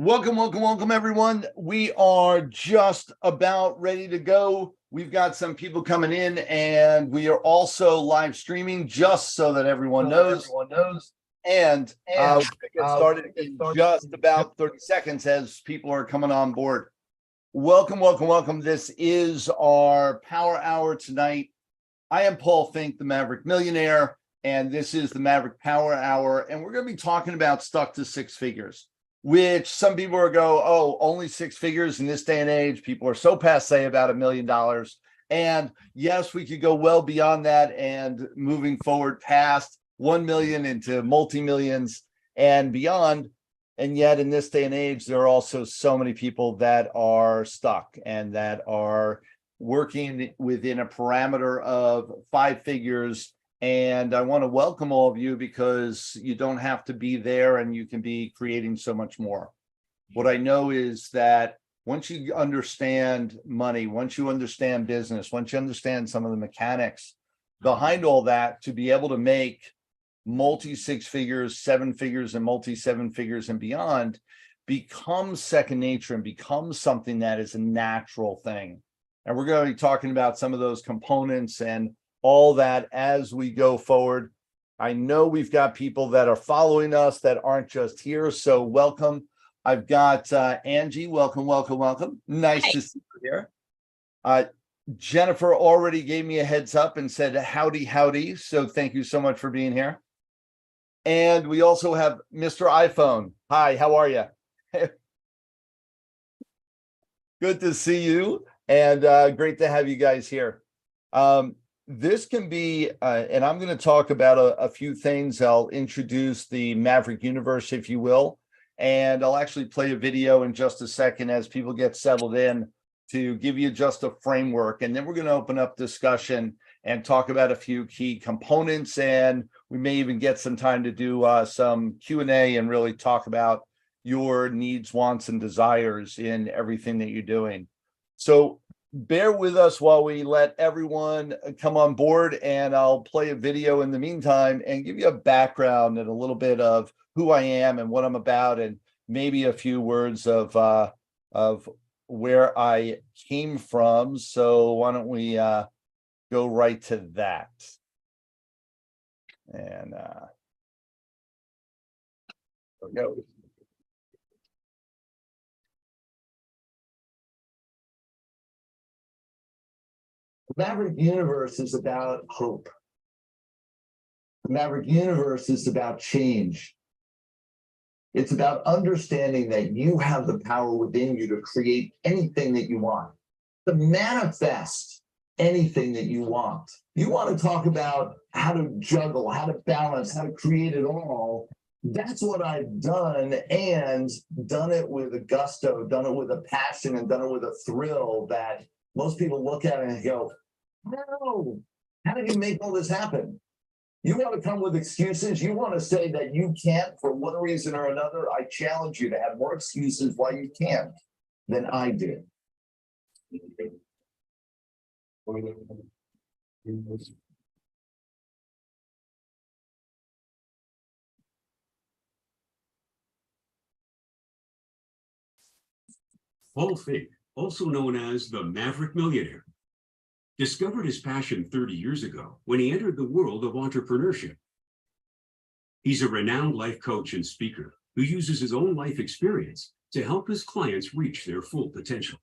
Welcome, everyone. We are just about ready to go. We've got some people coming in, and we are also live streaming just so that everyone knows. And we'll get started in just about 30 seconds as people are coming on board. Welcome. This is our Power Hour tonight. I am Paul Finck, the Maverick Millionaire, and this is the Maverick Power Hour, and we're going to be talking about stuck to six figures, which some people are go, oh, only six figures in this day and age. People are so passe about $1 million. And yes, we could go well beyond that and moving forward past 1 million into multi-millions and beyond. And yet in this day and age, there are also so many people that are stuck and that are working within a parameter of five figures. And I want to welcome all of you because you don't have to be there and you can be creating so much more. What I know is that once you understand money, once you understand business, once you understand some of the mechanics behind all that, to be able to make multi six figures, seven figures, and multi seven figures and beyond becomes second nature and becomes something that is a natural thing. And we're going to be talking about some of those components and all that as we go forward. I know we've got people that are following us that aren't just here, so welcome. I've got Angie. Welcome. Nice to see you here. Jennifer already gave me a heads up and said howdy, so thank you so much for being here. And we also have Mr. iPhone. Hi, how are you? Good to see you, and great to have you guys here. This can be, and I'm going to talk about a few things. I'll introduce the Maverick universe, if you will, and I'll actually play a video in just a second as people get settled in to give you just a framework. And then we're going to open up discussion and talk about a few key components. And we may even get some time to do some Q&A and really talk about your needs, wants, and desires in everything that you're doing. So bear with us while we let everyone come on board, and I'll play a video in the meantime and give you a background and a little bit of who I am and what I'm about, and maybe a few words of where I came from. So why don't we go right to that? And there we go. The Maverick universe is about hope. The Maverick universe is about change. It's about understanding that you have the power within you to create anything that you want, to manifest anything that you want. You want to talk about how to juggle, how to balance, how to create it all. That's what I've done, and done it with a gusto, done it with a passion, and done it with a thrill that most people look at it and go, no, how did you make all this happen? You want to come with excuses? You want to say that you can't for one reason or another? I challenge you to have more excuses why you can't than I did. Paul Finck, also known as the Maverick Millionaire, discovered his passion 30 years ago when he entered the world of entrepreneurship. He's a renowned life coach and speaker who uses his own life experience to help his clients reach their full potential.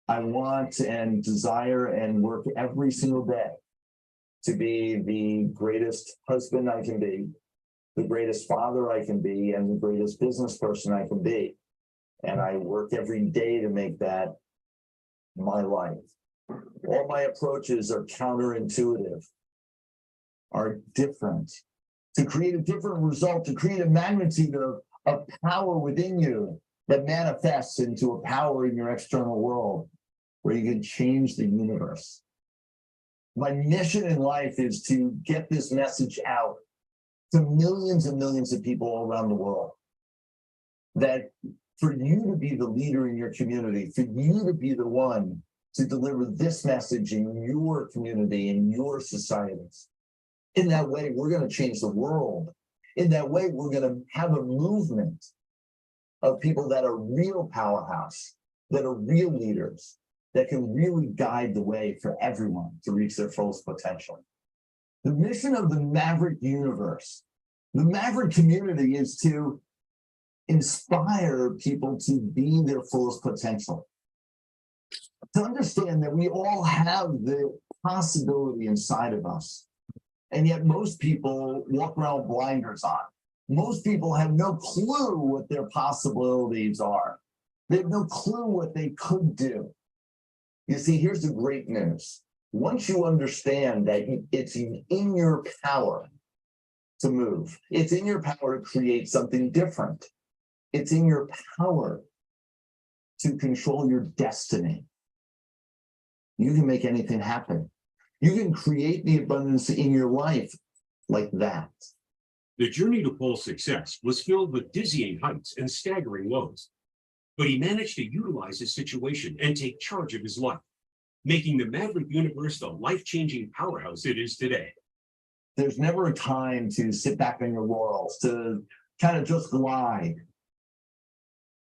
I want and desire and work every single day to be the greatest husband I can be, the greatest father I can be, and the greatest business person I can be. And I work every day to make that my life. All my approaches are counterintuitive, are different, to create a different result, to create a magnitude of power within you that manifests into a power in your external world where you can change the universe. My mission in life is to get this message out to millions and millions of people all around the world, that for you to be the leader in your community, for you to be the one to deliver this message in your community, in your societies. In that way, we're going to change the world. In that way, we're going to have a movement of people that are real powerhouse, that are real leaders, that can really guide the way for everyone to reach their fullest potential. The mission of the Maverick universe, the Maverick community, is to inspire people to be their fullest potential. To understand that we all have the possibility inside of us. And yet most people walk around with blinders on. Most people have no clue what their possibilities are. They have no clue what they could do. You see, here's the great news. Once you understand that it's in your power to move, it's in your power to create something different. It's in your power to control your destiny. You can make anything happen. You can create the abundance in your life like that. The journey to Paul's success was filled with dizzying heights and staggering lows, but he managed to utilize his situation and take charge of his life, making the Maverick universe the life-changing powerhouse it is today. There's never a time to sit back on your laurels, to kind of just glide.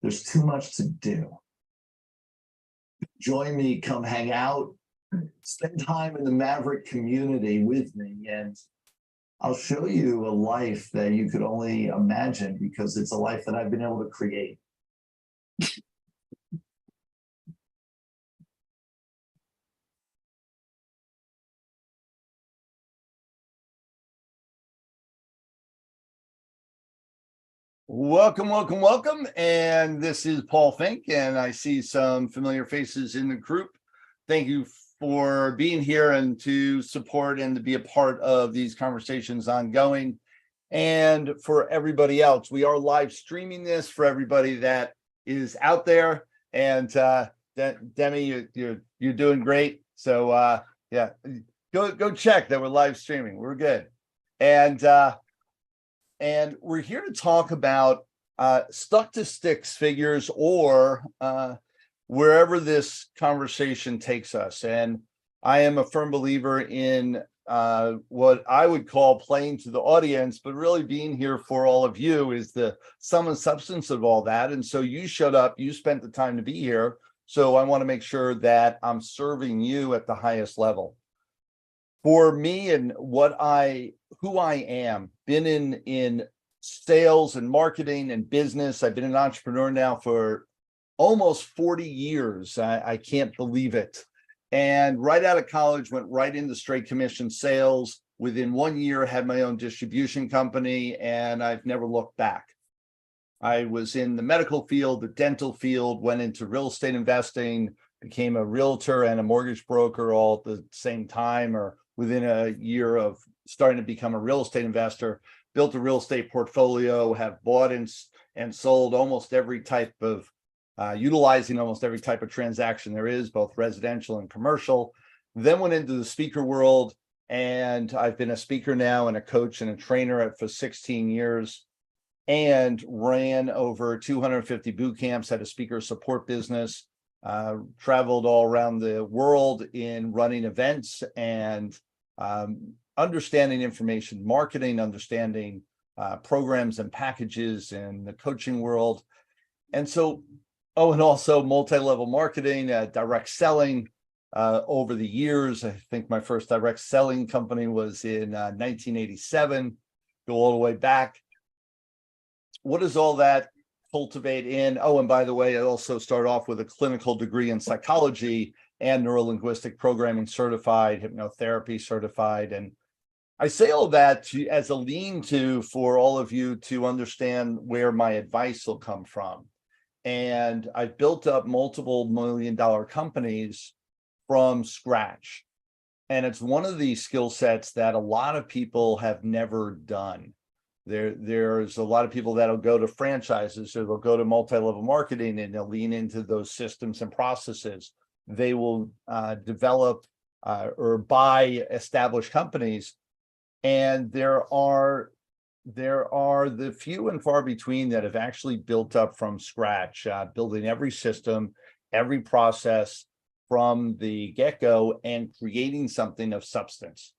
There's too much to do. Join me, come hang out, spend time in the Maverick community with me, and I'll show you a life that you could only imagine, because it's a life that I've been able to create. Welcome, welcome, welcome. And this is Paul Finck, and I see some familiar faces in the group. Thank you for being here and to support and to be a part of these conversations ongoing. And for everybody else, we are live streaming this for everybody that is out there. And Demi, you're doing great. So yeah, go check that we're live streaming. We're good. And we're here to talk about stuck to six figures, or wherever this conversation takes us. And I am a firm believer in what I would call playing to the audience, but really being here for all of you is the sum and substance of all that. And so you showed up, you spent the time to be here. So I want to make sure that I'm serving you at the highest level. For me and who I am, been in sales and marketing and business. I've been an entrepreneur now for almost 40 years. I can't believe it. And right out of college, went right into straight commission sales. Within 1 year, had my own distribution company, and I've never looked back. I was in the medical field, the dental field, went into real estate investing, became a realtor and a mortgage broker all at the same time, or within a year of starting to become a real estate investor. Built a real estate portfolio, have bought and sold almost every type of, utilizing almost every type of transaction there is, both residential and commercial. Then went into the speaker world, and I've been a speaker now and a coach and a trainer for 16 years, and ran over 250 boot camps, had a speaker support business, traveled all around the world in running events and understanding information marketing, understanding programs and packages in the coaching world. And so, and also multi-level marketing, direct selling over the years. I think my first direct selling company was in 1987, go all the way back. What does all that cultivate in? Oh, and by the way, I also start off with a clinical degree in psychology and neuro-linguistic programming certified, hypnotherapy certified. And I say all that as a lean-to for all of you to understand where my advice will come from. And I've built up multiple million-dollar companies from scratch. And it's one of these skill sets that a lot of people have never done. There's a lot of people that'll go to franchises, or they'll go to multi-level marketing, and they'll lean into those systems and processes. They will develop or buy established companies. And there are the few and far between that have actually built up from scratch, building every system, every process from the get-go, and creating something of substance.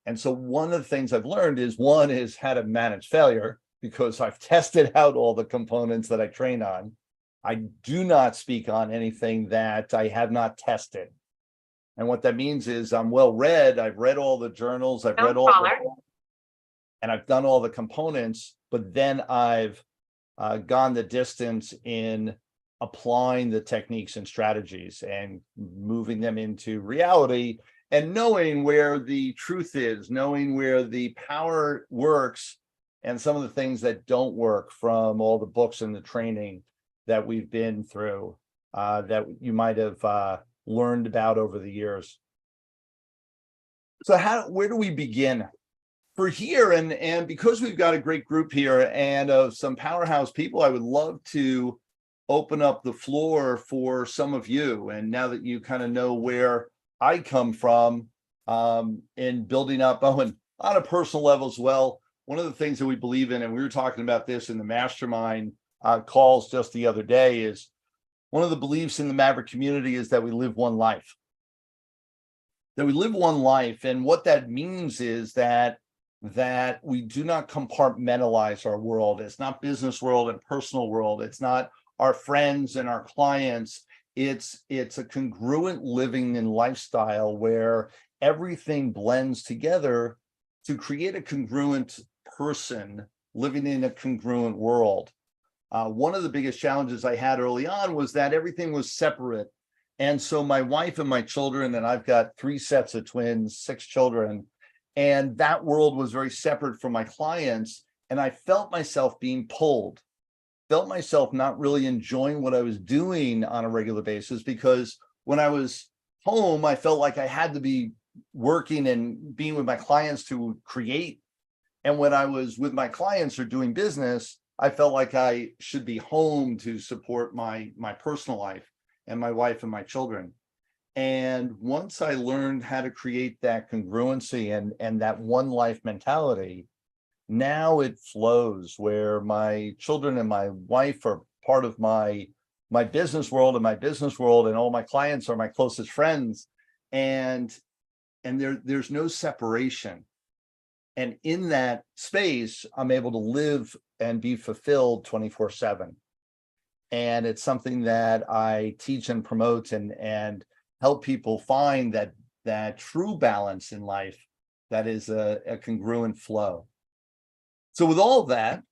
And so one of the things I've learned is how to manage failure, because I've tested out all the components that I train on. I do not speak on anything that I have not tested. And what that means is I'm well read. I've read all the journals. I've read and I've done all the components, but then I've gone the distance in applying the techniques and strategies and moving them into reality and knowing where the truth is, knowing where the power works and some of the things that don't work from all the books and the training that we've been through, that you might have learned about over the years. So where do we begin? For here, and because we've got a great group here and some powerhouse people, I would love to open up the floor for some of you. And now that you kind of know where I come from in building up, and on a personal level as well, one of the things that we believe in, and we were talking about this in the mastermind calls just the other day, is one of the beliefs in the Maverick community is that we live one life. That we live one life. And what that means is that we do not compartmentalize our world. It's not business world and personal world. It's not our friends and our clients. It's a congruent living and lifestyle where everything blends together to create a congruent person living in a congruent world. One of the biggest challenges I had early on was that everything was separate. And so my wife and my children, and I've got 3 sets of twins, 6 children, and that world was very separate from my clients. And I felt myself being pulled, felt myself not really enjoying what I was doing on a regular basis, because when I was home, I felt like I had to be working and being with my clients to create. And when I was with my clients or doing business, I felt like I should be home to support my personal life and my wife and my children. And once I learned how to create that congruency and that one life mentality, now it flows where my children and my wife are part of my business world, and my business world and all my clients are my closest friends. And there's no separation. And in that space, I'm able to live and be fulfilled 24/7. And it's something that I teach and promote and help people find that true balance in life that is a congruent flow. So with all of that,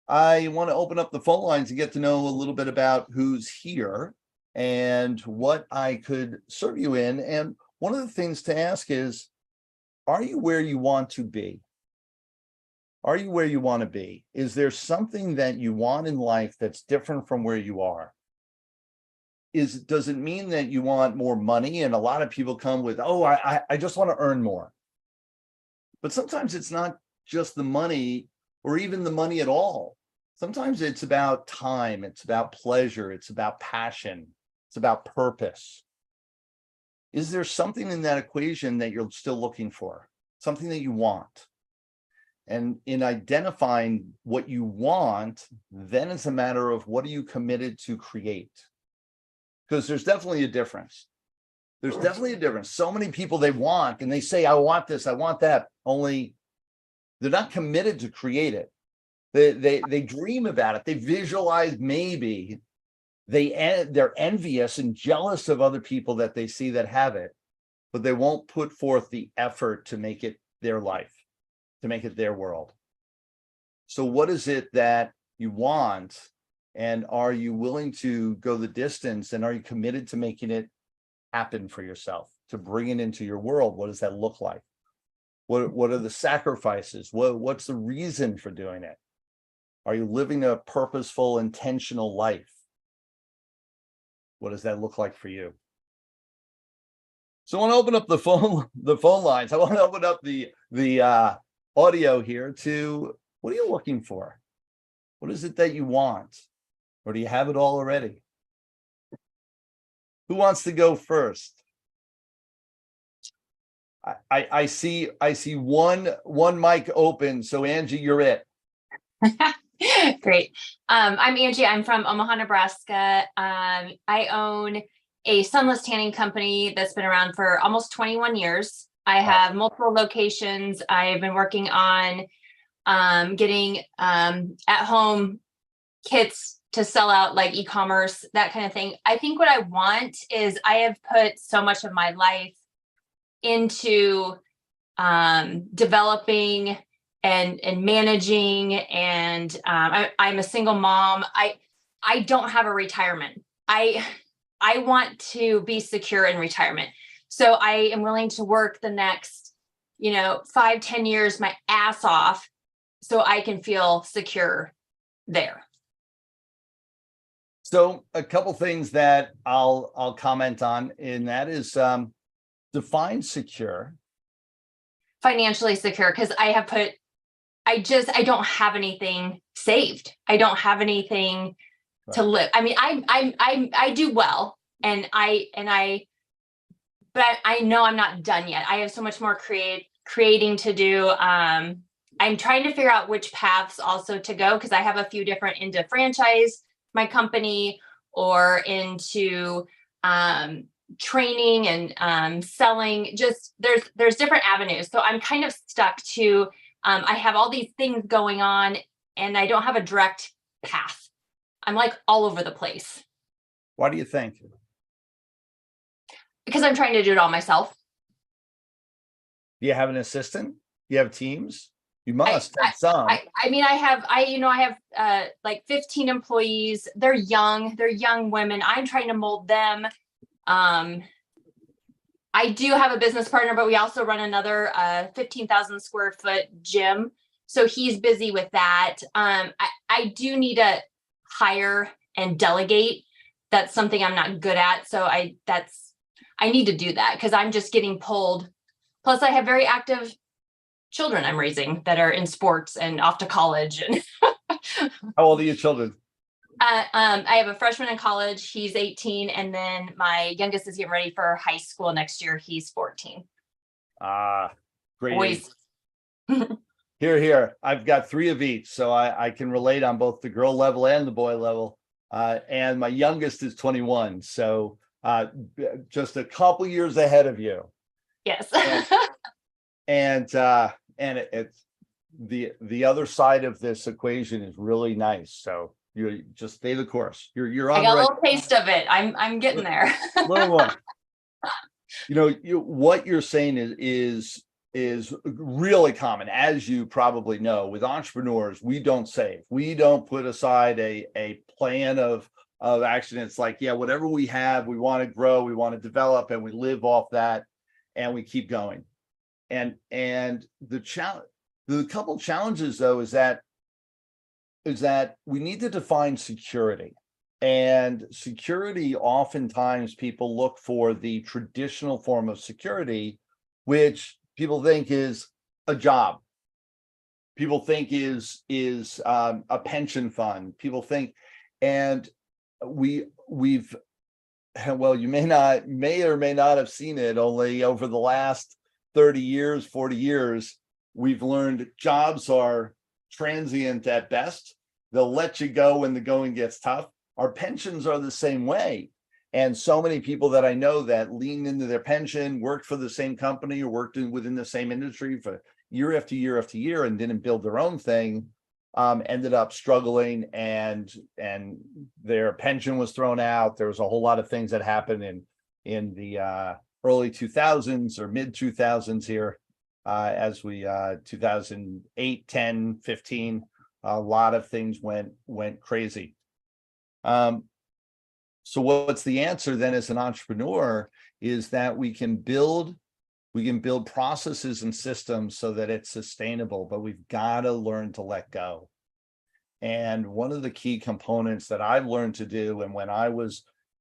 I want to open up the phone lines and get to know a little bit about who's here and what I could serve you in. And one of the things to ask is, are you where you want to be? Are you where you want to be? Is there something that you want in life that's different from where you are? Does it mean that you want more money? And a lot of people come with, oh, I just want to earn more. But sometimes it's not just the money or even the money at all. Sometimes it's about time, it's about pleasure, it's about passion, it's about purpose. Is there something in that equation that you're still looking for? Something that you want? And in identifying what you want, then it's a matter of what are you committed to create? Because there's definitely a difference. There's definitely a difference. So many people, they want, and they say, I want this, I want that, only they're not committed to create it. They dream about it. They visualize maybe. They're envious and jealous of other people that they see that have it, but they won't put forth the effort to make it their life, to make it their world. So what is it that you want? And are you willing to go the distance? And are you committed to making it happen for yourself, to bring it into your world? What does that look like? What are the sacrifices? What's the reason for doing it? Are you living a purposeful, intentional life? What does that look like for you? So I want to open up the phone lines. I want to open up the audio here to, what are you looking for? What is it that you want? Or do you have it all already? Who wants to go first? I see one mic open. So Angie, you're it. Great. I'm Angie. I'm from Omaha, Nebraska. I own a sunless tanning company that's been around for almost 21 years. I have multiple locations. I've been working on getting at home kits to sell out, like e-commerce, that kind of thing. I think what I want is, I have put so much of my life into developing and managing, and I'm a single mom. I don't have a retirement. I want to be secure in retirement. So I am willing to work the next, 5-10 years, my ass off, so I can feel secure there. So a couple things that I'll comment on, and that is define secure. Financially secure, because I don't have anything saved. I don't have anything to live. I mean, I do well, but I know I'm not done yet. I have so much more creating to do. I'm trying to figure out which paths also to go, because I have a few different, into franchise my company, or into training and selling. Just there's different avenues. So I'm kind of stuck to, I have all these things going on, and I don't have a direct path. I'm like all over the place. Why do you think? Because I'm trying to do it all myself. Do you have an assistant? You have teams? You must have some. I have like 15 employees. They're young women. I'm trying to mold them. I do have a business partner, but we also run another 15,000 square foot gym. So he's busy with that. I do need to hire and delegate. That's something I'm not good at. So I need to do that, because I'm just getting pulled. Plus I have very active children I'm raising that are in sports and off to college. And How old are your children? I have a freshman in college. He's 18. And then my youngest is getting ready for high school next year. He's 14. Great. Boys. Here. I've got 3 of each, so I can relate on both the girl level and the boy level. And my youngest is 21. So just a couple years ahead of you. Yes. And it's the other side of this equation is really nice. So you just stay the course. You're on. I got a little taste of it. I'm getting there. A little more. What you're saying is really common, as you probably know. With entrepreneurs, we don't save. We don't put aside a plan of action. It's like, yeah, whatever we have, we want to grow, we want to develop, and we live off that, and we keep going. And the couple challenges though is that we need to define security. And security, oftentimes people look for the traditional form of security, which people think is a job. People think is a pension fund. People think, and we've well, you may or may not have seen it. Only over the last 30 years, 40 years, we've learned jobs are transient at best. They'll let you go when the going gets tough. Our pensions are the same way. And so many people that I know that leaned into their pension, worked for the same company or worked within the same industry for year after year after year and didn't build their own thing, ended up struggling, and their pension was thrown out. There was a whole lot of things that happened in the early 2000s or mid 2000s here, as we 2008, 10, 15, a lot of things went crazy. So what's the answer then as an entrepreneur is that we can build processes and systems so that it's sustainable, but we've got to learn to let go. And one of the key components that I've learned to do,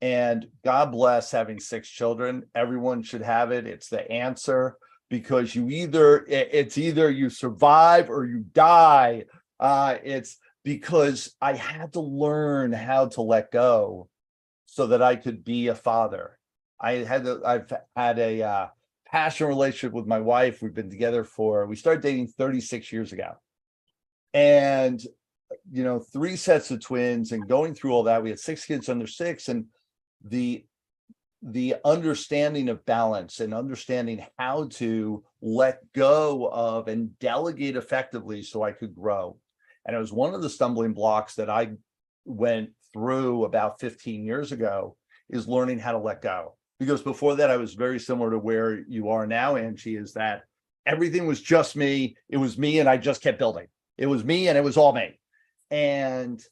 and God bless having 6 children, everyone should have it. It's the answer, because it's either you survive or you die. It's because I had to learn how to let go so that I could be a father. I've had a passion relationship with my wife. We've been together we started dating 36 years ago. And, 3 sets of twins, and going through all that, we had 6 kids under 6. And the the understanding of balance and understanding how to let go of and delegate effectively so I could grow. And it was one of the stumbling blocks that I went through about 15 years ago, is learning how to let go. Because before that, I was very similar to where you are now, Angie, is that everything was just me. It was me, and I just kept building. It was me, and it was all me. And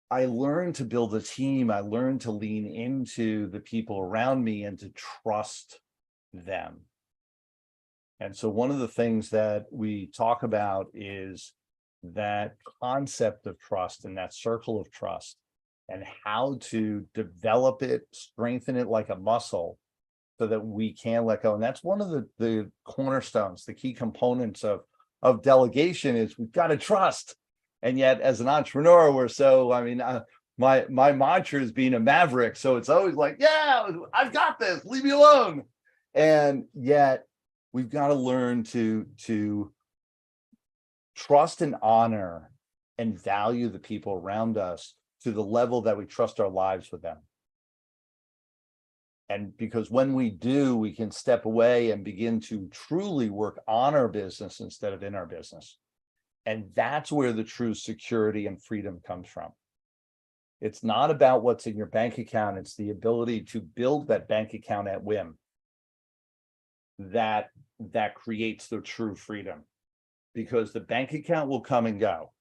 I learned to build a team. I learned to lean into the people around me and to trust them. And so one of the things that we talk about is that concept of trust and that circle of trust, and how to develop it, strengthen it like a muscle so that we can let go. And that's one of the cornerstones, the key components of delegation, is we've got to trust. And yet, as an entrepreneur, we're so, I mean, my mantra is being a maverick. So it's always like, yeah, I've got this, leave me alone. And yet we've got to learn to trust and honor and value the people around us to the level that we trust our lives with them. And because when we do, we can step away and begin to truly work on our business instead of in our business. And that's where the true security and freedom comes from. It's not about what's in your bank account. It's the ability to build that bank account at whim. That creates the true freedom, because the bank account will come and go.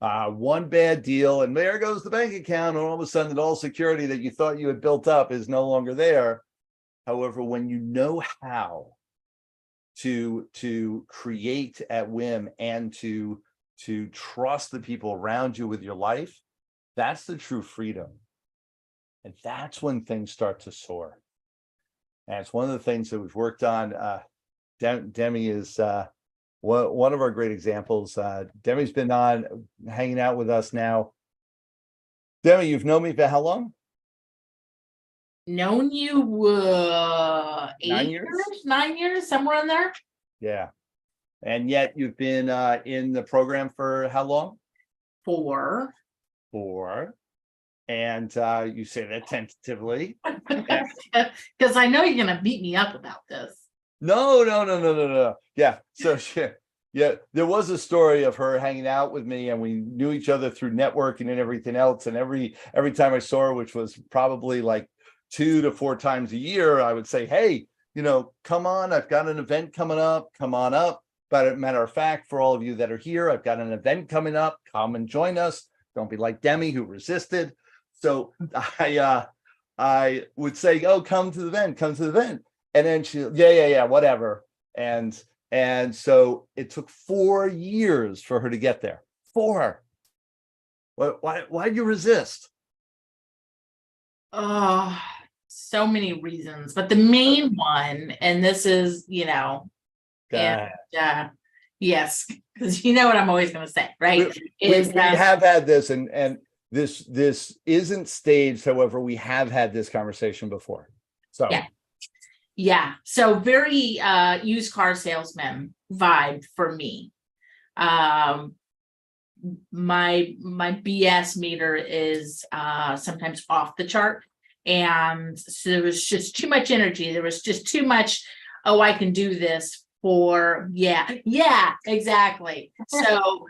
One bad deal, and there goes the bank account, and all of a sudden, all security that you thought you had built up is no longer there. However, when you know how to create at whim and to trust the people around you with your life, that's the true freedom. And that's when things start to soar. And it's one of the things that we've worked on. Demi is one of our great examples. Demi's been on hanging out with us now. Demi, you've known me for how long? Known you 9 years? 9 years, somewhere in there. Yeah. And yet you've been in the program for how long? 4. And you say that tentatively. Because I know you're gonna beat me up about this. No. Yeah. So yeah, there was a story of her hanging out with me, and we knew each other through networking and everything else. And every time I saw her, which was probably like 2 to 4 times a year, I would say, hey, come on, I've got an event coming up, come on up. But as a matter of fact, for all of you that are here, I've got an event coming up, come and join us. Don't be like Demi, who resisted. So I would say, oh, come to the event. And then she, yeah, whatever. And so it took 4 years for her to get there. 4. Why'd you resist? Oh, so many reasons, but the main one, and this is, yes, because you know what I'm always going to say, right? We have had this, and this isn't staged. However, we have had this conversation before. So yeah. So very used car salesman vibe for me. My BS meter is sometimes off the chart, and so there was just too much energy. There was just too much. Oh, I can do this for yeah, exactly. So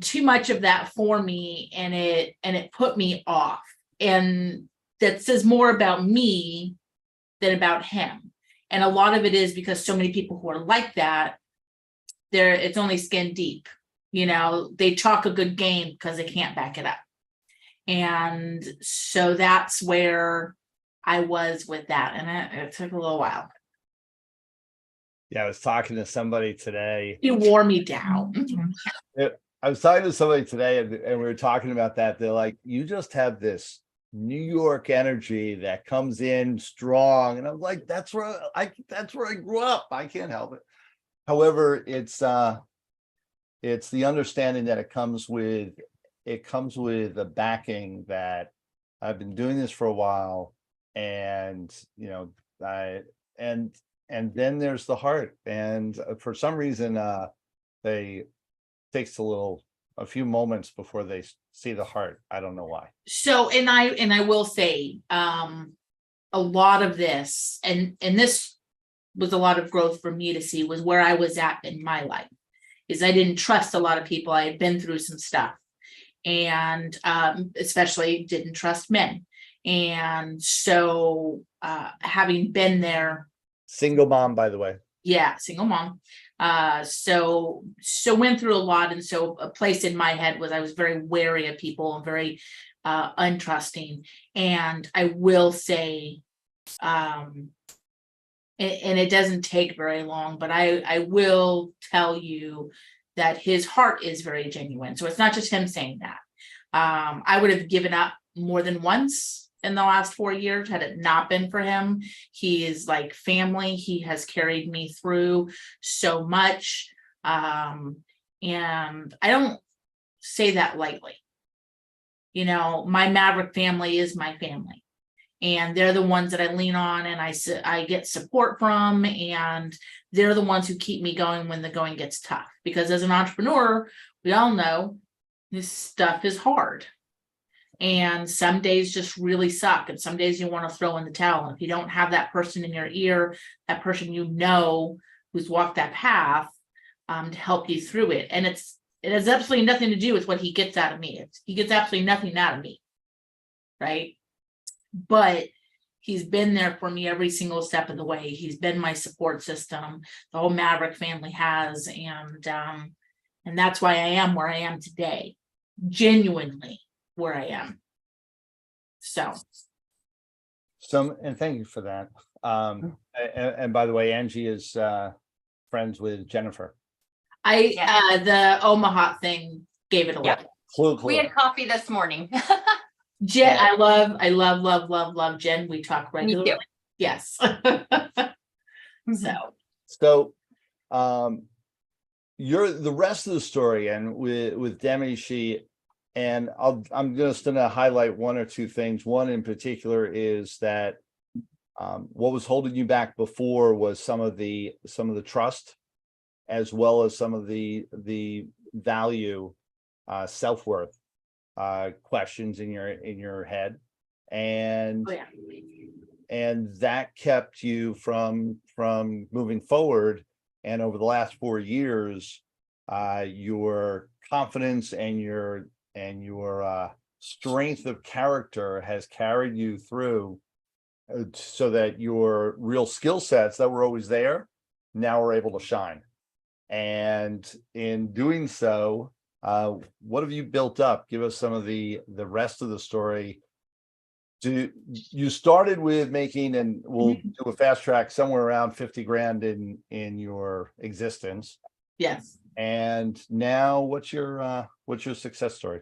too much of that for me, and it put me off, and that says more about me than about him. And a lot of it is because so many people who are like that, it's only skin deep. They talk a good game because they can't back it up. And so that's where I was with that. And it took a little while. Yeah, I was talking to somebody today. You wore me down. I was talking to somebody today, and we were talking about that. They're like, you just have this New York energy that comes in strong. And I'm like, that's where I grew up. I can't help it. However, it's the understanding that it comes with a backing that I've been doing this for a while, and and then there's the heart, and for some reason they takes a few moments before they see the heart. I don't know why. So, and I will say, a lot of this, and this was a lot of growth for me to see, was where I was at in my life, is I didn't trust a lot of people. I had been through some stuff, and especially didn't trust men. And so having been there, Single mom, by the way. yeah, single mom. So went through a lot. And so a place in my head was I was very wary of people and very untrusting. And I will say, and it doesn't take very long, but I will tell you that his heart is very genuine. So it's not just him saying that. I would have given up more than once in the last 4 years had it not been for him. He is like family. He has carried me through so much. And I don't say that lightly. You know, my Maverick family is my family. And they're the ones that I lean on and I get support from, and they're the ones who keep me going when the going gets tough. Because as an entrepreneur, we all know this stuff is hard. And some days just really suck. And some days you want to throw in the towel. And if you don't have that person in your ear, that person you know who's walked that path to help you through it. And it has absolutely nothing to do with what he gets out of me. He gets absolutely nothing out of me. Right. But he's been there for me every single step of the way. He's been my support system. The whole Maverick family has. And that's why I am where I am today. Genuinely where I am. And thank you for that. And by the way, Angie is friends with Jennifer. The Omaha thing gave it away. Yeah. Clue. We had coffee this morning. Jen, I love Jen. We talk regularly. Yes. So you're the rest of the story, and with Demi, I'm just going to highlight one or two things. One in particular is that what was holding you back before was some of the trust, as well as some of the value, self-worth questions in your head, and that kept you from moving forward. And over the last 4 years, your confidence and your strength of character has carried you through, so that your real skill sets that were always there now are able to shine. And in doing so, what have you built up? Give us some of the rest of the story. You started with making, and we'll do a fast track, somewhere around 50 grand in your existence. Yes. And now what's your success story?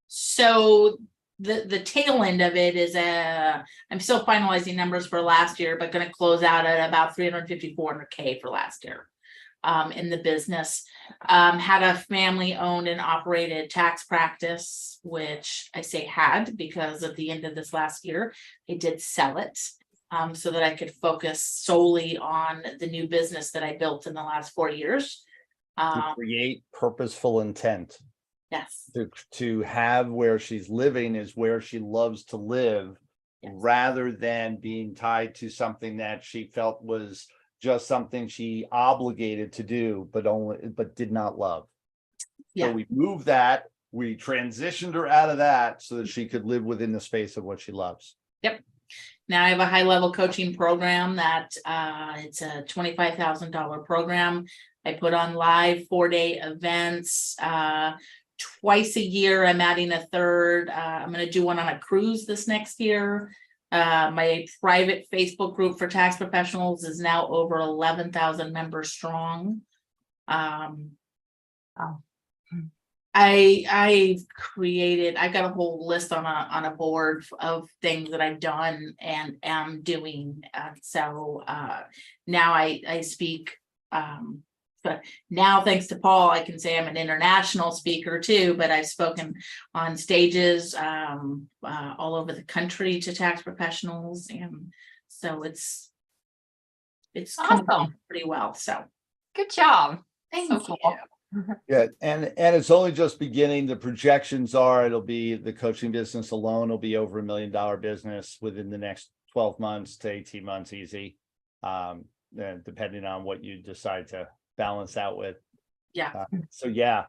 So the tail end of it is I'm still finalizing numbers for last year, but going to close out at about 350, 400K for last year. In the business, had a family owned and operated tax practice, which I say had, because at the end of this last year, I did sell it. So that I could focus solely on the new business that I built in the last 4 years. To create purposeful intent. Yes. To have where she's living is where she loves to live, yes, rather than being tied to something that she felt was just something she obligated to do, but did not love. Yeah. So we moved that, we transitioned her out of that so that she could live within the space of what she loves. Yep. Now I have a high level coaching program that it's a $25,000 program. I put on live 4-day events twice a year. I'm adding a third. I'm going to do one on a cruise this next year. My private Facebook group for tax professionals is now over 11,000 members strong. I've got a whole list on a board of things that I've done and am doing. So now I speak. But now, thanks to Paul, I can say I'm an international speaker too, but I've spoken on stages all over the country to tax professionals. And so it's awesome. coming pretty well. So good job. Thank you. Cool. Yeah, and it's only just beginning. The projections are it'll be the coaching business alone will be over $1 million business within the next 12 months to 18 months, easy. Depending on what you decide to balance out with. Yeah. So yeah,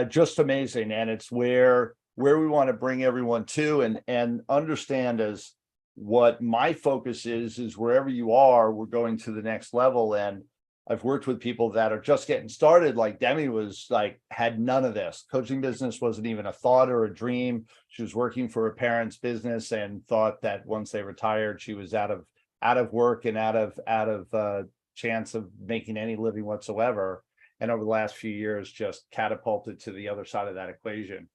just amazing, and it's where we want to bring everyone to, and understand as what my focus is wherever you are, we're going to the next level. And I've worked with people that are just getting started, like Demi was like, had none of this. Coaching business wasn't even a thought or a dream. She was working for her parents' business and thought that once they retired, she was out of work and out of chance of making any living whatsoever. And over the last few years, just catapulted to the other side of that equation.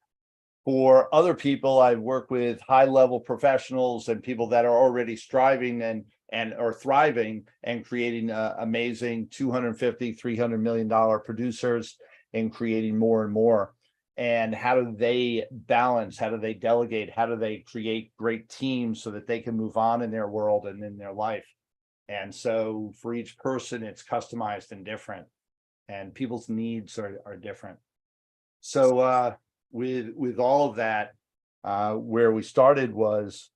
For other people, I've worked with high-level professionals and people that are already striving and are thriving and creating amazing $250-300 million producers and creating more and more. And how do they balance? How do they delegate? How do they create great teams so that they can move on in their world and in their life? And so for each person, it's customized and different, and people's needs are different. So with all of that, where we started was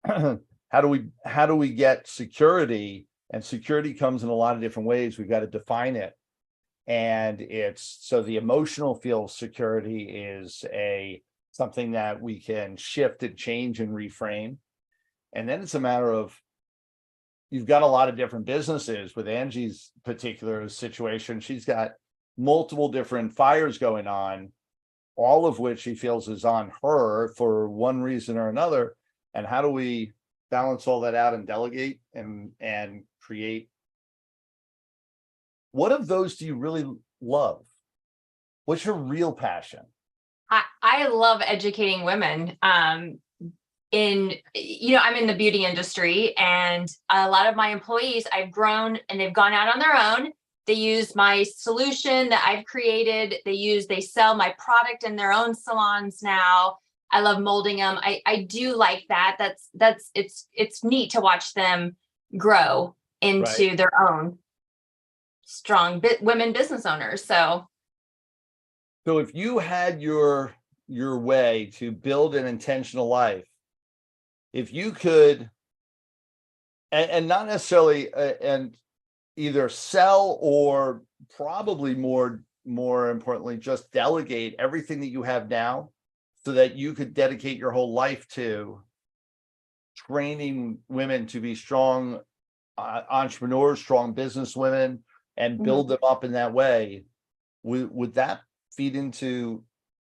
how do we get security? And security comes in a lot of different ways. We've got to define it. And it's so the emotional field of security is something that we can shift and change and reframe. And then it's a matter of, you've got a lot of different businesses. With Angie's particular situation, she's got multiple different fires going on, all of which she feels is on her for one reason or another. And how do we balance all that out and delegate and create? What of those do you really love? What's your real passion? I love educating women. I'm in the beauty industry, and a lot of my employees I've grown and they've gone out on their own. They use my solution that I've created. They sell my product in their own salons now. I love molding them. I do like that. It's neat to watch them grow into their own strong women business owners. So if you had your way to build an intentional life, if you could, and not necessarily, and either sell or probably more importantly, just delegate everything that you have now so that you could dedicate your whole life to training women to be strong entrepreneurs, strong business women, and build them up in that way, would that feed into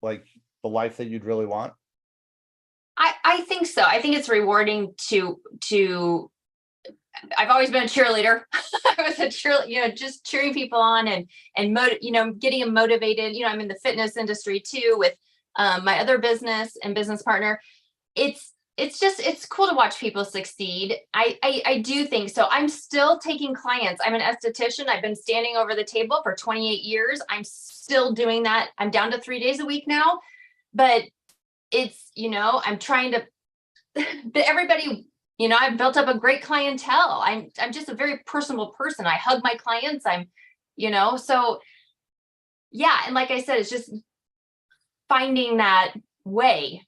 like the life that you'd really want? I think so. I think it's rewarding to I've always been a cheerleader. I was a cheerleader, just cheering people on and getting them motivated. I'm in the fitness industry too with my other business and business partner. It's cool to watch people succeed. I do think so. I'm still taking clients. I'm an esthetician. I've been standing over the table for 28 years. I'm still doing that. I'm down to 3 days a week now, but it's, I'm trying to, but everybody, I've built up a great clientele. I'm just a very personable person. I hug my clients. So yeah. And like I said, it's just finding that way.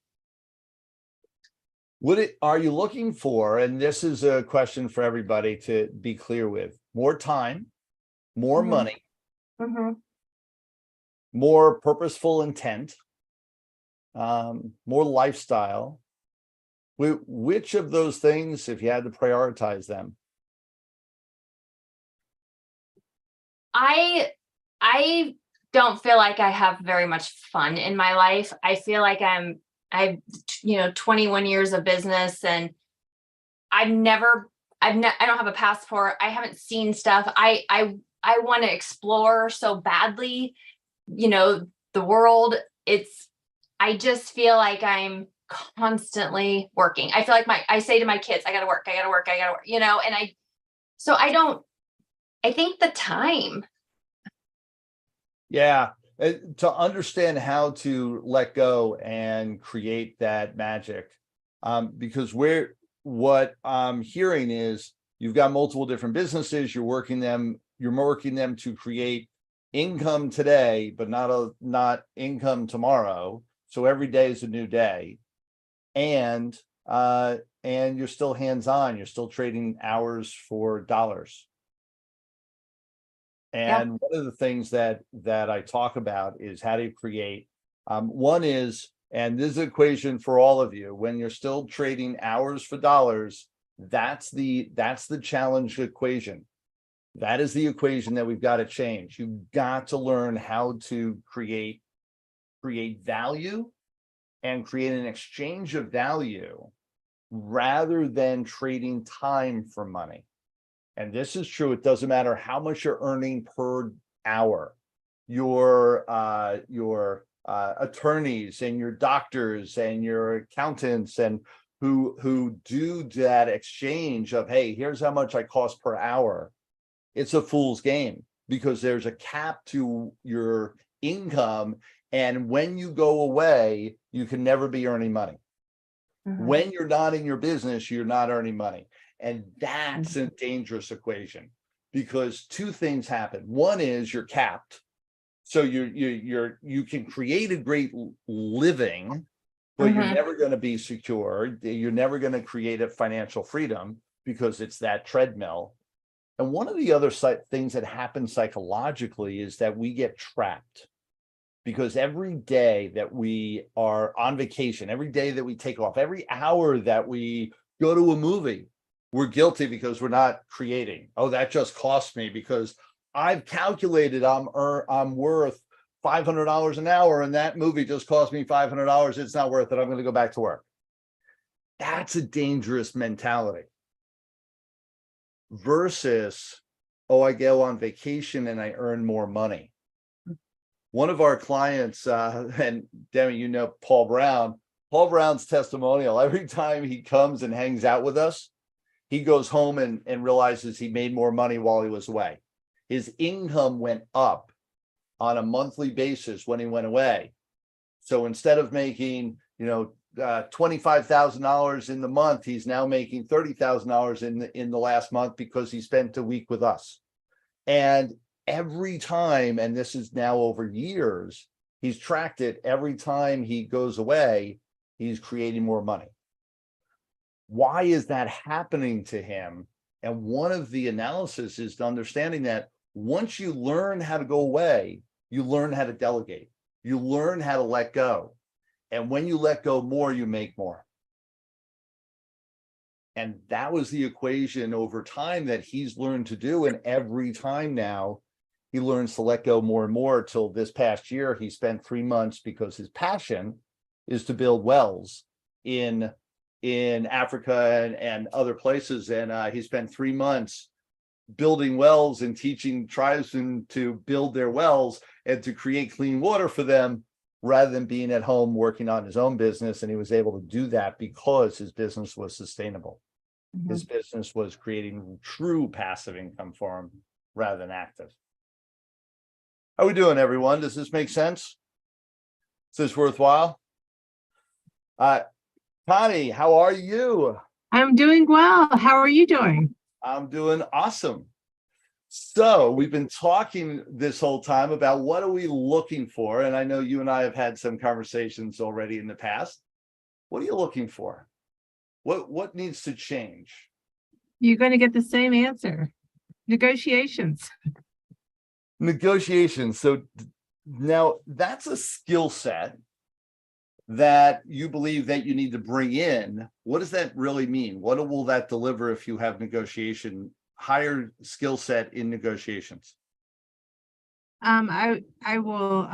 What are you looking for? And this is a question for everybody to be clear with. More time, more money, more purposeful intent, more lifestyle. Which of those things, if you had to prioritize them? I don't feel like I have very much fun in my life. I feel like I've 21 years of business, and I don't have a passport. I haven't seen stuff. I want to explore so badly, the world. I just feel like I'm constantly working. I feel like I say to my kids, I gotta work, and I think the time. Yeah. To understand how to let go and create that magic. Because what I'm hearing is you've got multiple different businesses, you're working them to create income today, but not income tomorrow. So every day is a new day. And you're still hands-on, you're still trading hours for dollars. And one of the things that I talk about is how to create, one is, and this is an equation for all of you, when you're still trading hours for dollars, that's the challenge equation. That is the equation that we've got to change. You've got to learn how to create value and create an exchange of value rather than trading time for money. And this is true. It doesn't matter how much you're earning per hour. Your attorneys and your doctors and your accountants and who do that exchange of, hey, here's how much I cost per hour. It's a fool's game because there's a cap to your income. And when you go away, you can never be earning money. When you're not in your business, you're not earning money. And that's a dangerous equation because two things happen. One is you're capped. So you can create a great living, but you're never going to be secure. You're never going to create a financial freedom because it's that treadmill. And one of the other things that happens psychologically is that we get trapped. Because every day that we are on vacation, every day that we take off, every hour that we go to a movie, we're guilty because we're not creating. Oh, that just cost me because I've calculated I'm worth $500 an hour and that movie just cost me $500. It's not worth it. I'm going to go back to work. That's a dangerous mentality. Versus, oh, I go on vacation and I earn more money. One of our clients, and Demi, you know Paul Brown. Paul Brown's testimonial, every time he comes and hangs out with us, he goes home and realizes he made more money while he was away. His income went up on a monthly basis when he went away. So instead of making, $25,000 in the month, he's now making $30,000 in the last month because he spent a week with us. And every time, and this is now over years, he's tracked it. Every time he goes away, he's creating more money. Why is that happening to him? And one of the analysis is understanding that once you learn how to go away, you learn how to delegate. You learn how to let go. And when you let go more, you make more. And that was the equation over time that he's learned to do. And every time now, he learns to let go more and more till this past year. He spent 3 months because his passion is to build wells in Africa and other places. And he spent 3 months building wells and teaching tribesmen to build their wells and to create clean water for them rather than being at home working on his own business. And he was able to do that because his business was sustainable. His business was creating true passive income for him rather than active. How are we doing, everyone? Does this make sense? Is this worthwhile? Connie, how are you? I'm doing well. How are you doing? I'm doing awesome. So we've been talking this whole time about what are we looking for? And I know you and I have had some conversations already in the past. What are you looking for? What needs to change? You're going to get the same answer. Negotiations. Negotiations. So now that's a skill set that you believe that you need to bring in. What does that really mean? What will that deliver if you have higher skill set in negotiations? I will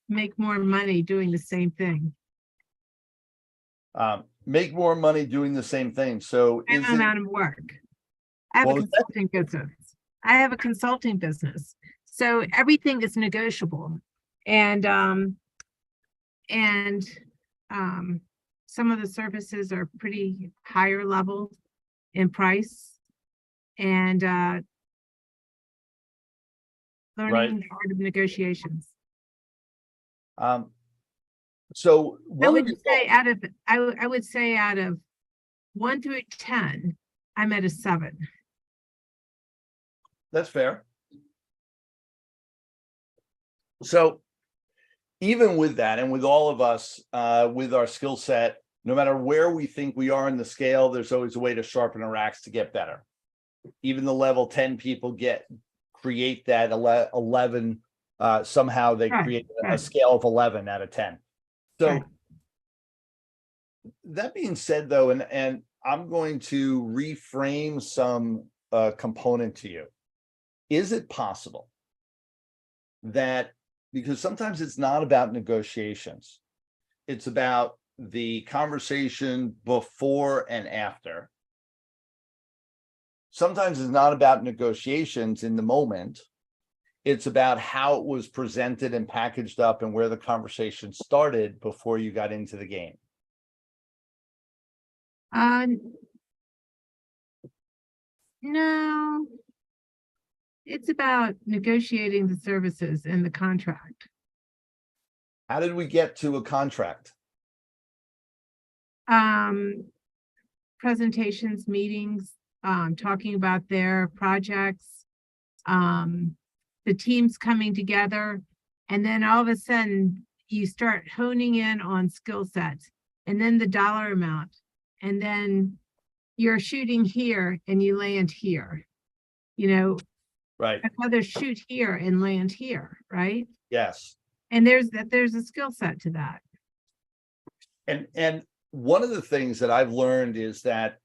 make more money doing the same thing. Make more money doing the same thing. So Same amount of work. I have a consulting business. I have a consulting business. So everything is negotiable. And some of the services are pretty higher level in price. And learning the art of negotiations. So I would say out of 1 through 10, I'm at a 7. That's fair. So even with that, and with all of us, with our skill set, no matter where we think we are in the scale, there's always a way to sharpen our axe to get better. Even the level 10 people create that 11. Somehow they Right, create a right. scale of 11 out of 10. So Right. that being said, though, and I'm going to reframe some component to you. Is it possible that, because sometimes it's not about negotiations, it's about the conversation before and after. Sometimes it's not about negotiations in the moment. It's about how it was presented and packaged up and where the conversation started before you got into the game. No, it's about negotiating the services and the contract. How did we get to a contract? Presentations, meetings, talking about their projects, the teams coming together, and then all of a sudden you start honing in on skill sets, and then the dollar amount, and then you're shooting here and you land here. You know, Right. others shoot here and land here, right? Yes. And there's a skill set to that. And one of the things that I've learned is that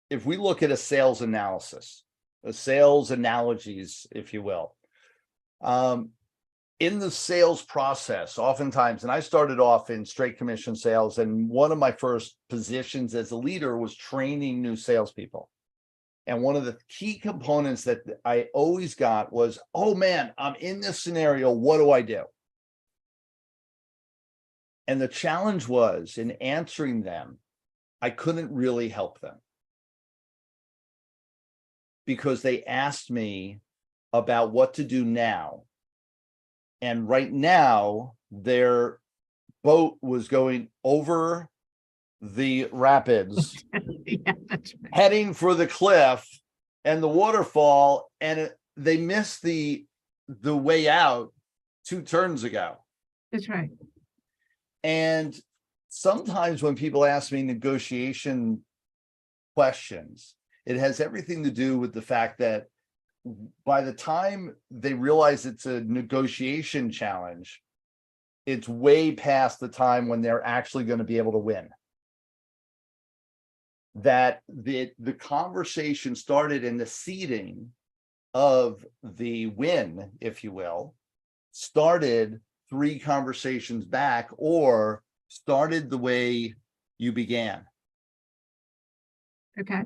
if we look at a sales analysis, a sales analogies, if you will, in the sales process, oftentimes, and I started off in straight commission sales, and one of my first positions as a leader was training new salespeople. And one of the key components that I always got was, oh man, I'm in this scenario, what do I do? And the challenge was in answering them, I couldn't really help them because they asked me about what to do now. And right now, their boat was going over the rapids, Yeah, that's right. heading for the cliff and the waterfall, and they missed the way out 2 turns ago. That's right. And sometimes when people ask me negotiation questions, it has everything to do with the fact that by the time they realize it's a negotiation challenge, it's way past the time when they're actually going to be able to win. That the conversation started in the seeding of the win, if you will, started 3 conversations back, or started the way you began. Okay.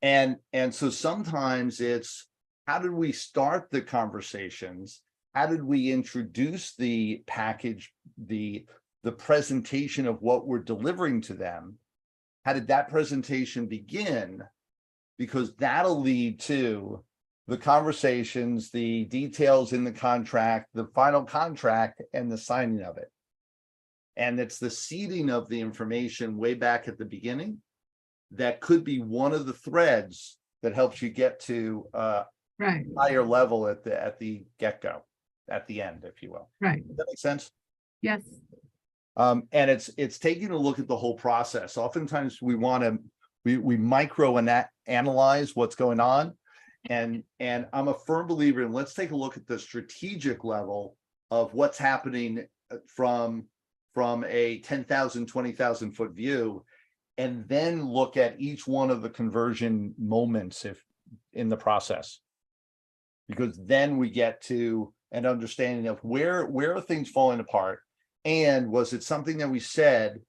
And so sometimes it's, how did we start the conversations? How did we introduce the package, the presentation of what we're delivering to them? How did that presentation begin? Because that'll lead to the conversations, the details in the contract, the final contract, and the signing of it. And it's the seeding of the information way back at the beginning that could be one of the threads that helps you get to Right. higher level at the get-go, at the end, if you will. Right. Does that make sense? Yes. And it's taking a look at the whole process. Oftentimes we want to we micro analyze what's going on, and I'm a firm believer in, let's take a look at the strategic level of what's happening from a 10,000, 20,000 foot view, and then look at each one of the conversion moments if in the process, because then we get to an understanding of where are things falling apart. And was it something that we said?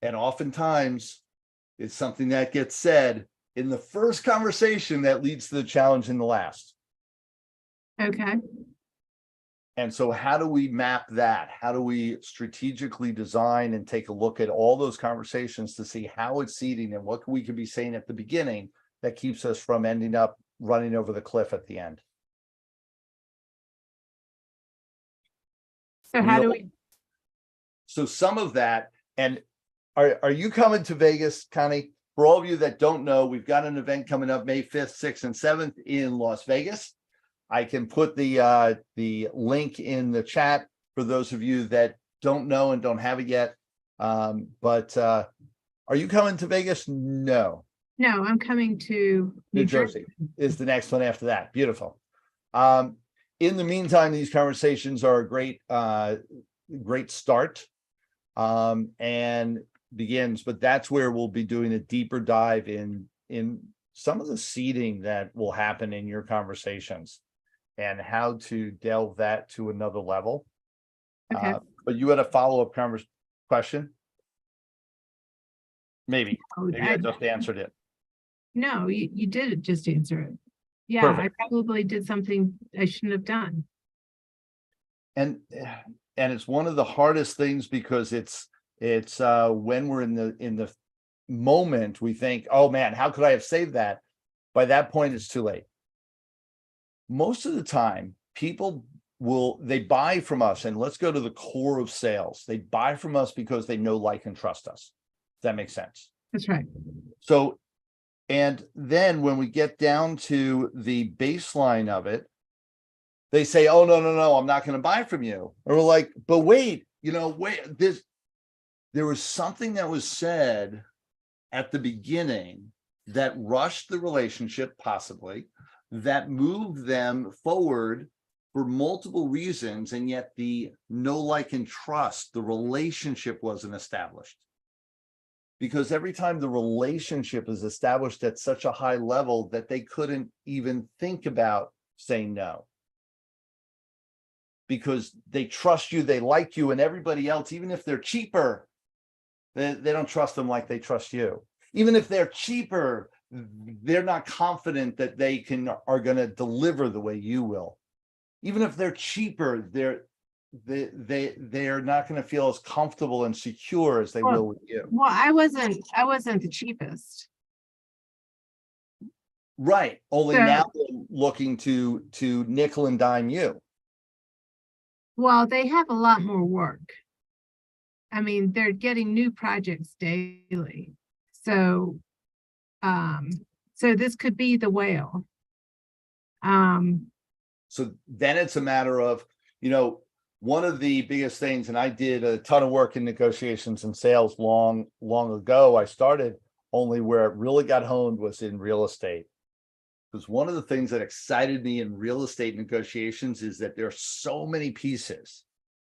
And oftentimes it's something that gets said in the first conversation that leads to the challenge in the last. Okay. And so how do we map that? How do we strategically design and take a look at all those conversations to see how it's seeding and what we could be saying at the beginning that keeps us from ending up running over the cliff at the end? So how do we? So some of that, and are you coming to Vegas, Connie? For all of you that don't know, we've got an event coming up May 5th, 6th, and 7th in Las Vegas. I can put the link in the chat for those of you that don't know and don't have it yet. But are you coming to Vegas? No. No, I'm coming to New Jersey is the next one after that. Beautiful. In the meantime, these conversations are a great start, and begins, but that's where we'll be doing a deeper dive in some of the seeding that will happen in your conversations and how to delve that to another level. Okay. But you had a follow-up question? Maybe I just answered it. No, you did just answer it. Yeah, Perfect. I probably did something I shouldn't have done. And it's one of the hardest things because it's when we're in the moment, we think, oh man, how could I have saved that? By that point, it's too late. Most of the time, people they buy from us, and let's go to the core of sales. They buy from us because they know, like, and trust us. Does that make sense? That's right. So, and then when we get down to the baseline of it, they say, oh, no, I'm not going to buy from you. Or we're like, but wait, there was something that was said at the beginning that rushed the relationship, possibly, that moved them forward for multiple reasons, and yet the know, like, and trust, the relationship wasn't established. Because every time the relationship is established at such a high level that they couldn't even think about saying no. Because they trust you, they like you, and everybody else, even if they're cheaper, they don't trust them like they trust you. Even if they're cheaper, they're not confident that they are going to deliver the way you will. Even if they're cheaper, they're not going to feel as comfortable and secure as they will with you. Well, I wasn't the cheapest. Right. Only So, now they're looking to nickel and dime you. well, they have a lot more work. I mean, they're getting new projects daily. So, so this could be the whale. So then it's a matter of, one of the biggest things, and I did a ton of work in negotiations and sales long ago. I started only where it really got honed was in real estate. Because one of the things that excited me in real estate negotiations is that there are so many pieces,